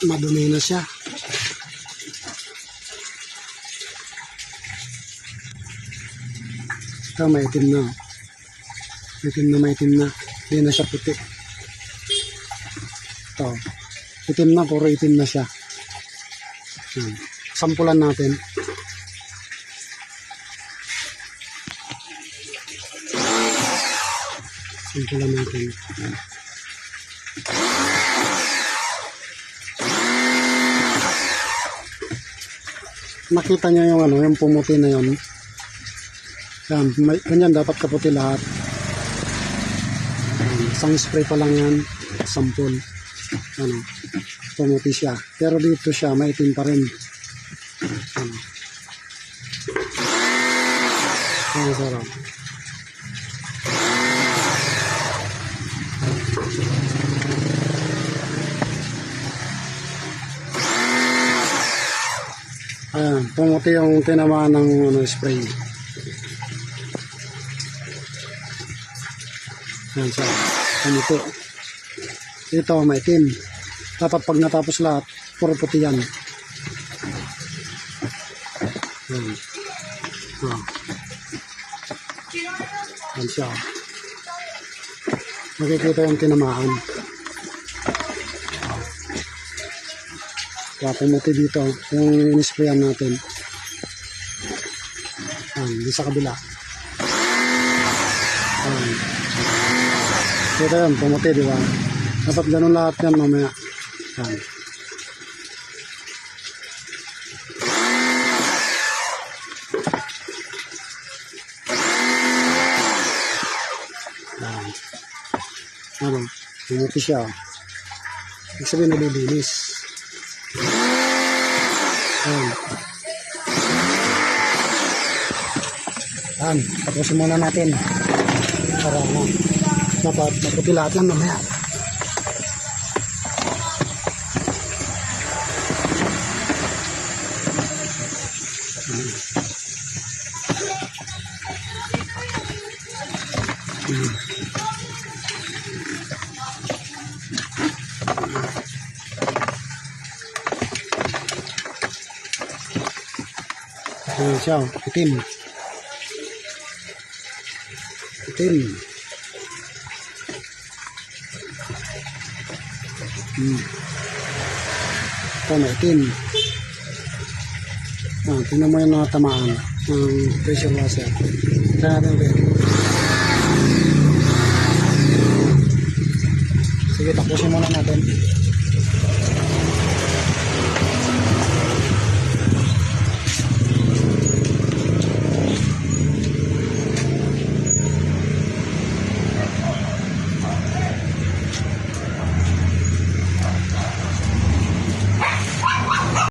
madumi na siya. Ito maitim na. Maitim na. Hindi na siya puti. Ito. Itim na. Puro itim na siya. Yan. Sampulan natin. Sampulan natin. Yan. Nakita nyo yung ano, yung pumuti na yun. Yan, ganyan dapat kaputi lahat. Isang spray pa lang yan, sampol. Ano, pumuti siya. Pero dito siya, maitim pa rin. Ano. Ang sarap. Ayan, pumuti yung tinamaan ng spray. Ayan siya, pumuti. Ito, maitim. Dapat pag natapos lahat, puro puti yan. Ayan. Ayan siya. Makikita yung tinamaan. Kaya pumuti dito yung in-sprayan natin. Di sa kabila. Ito yan, pumuti, di ba? Dapat ganun lahat yan mamaya. Pumuti siya. Ibig sabihin nalilinis. Tapusin muna natin para dapat maputi lahat yan mamaya. Ayan siya, itim. Itim. Ito na itim. Tingnan mo yung natamaan ng pressure washer. Kaya natin ulit. Sige, tapusin muna natin.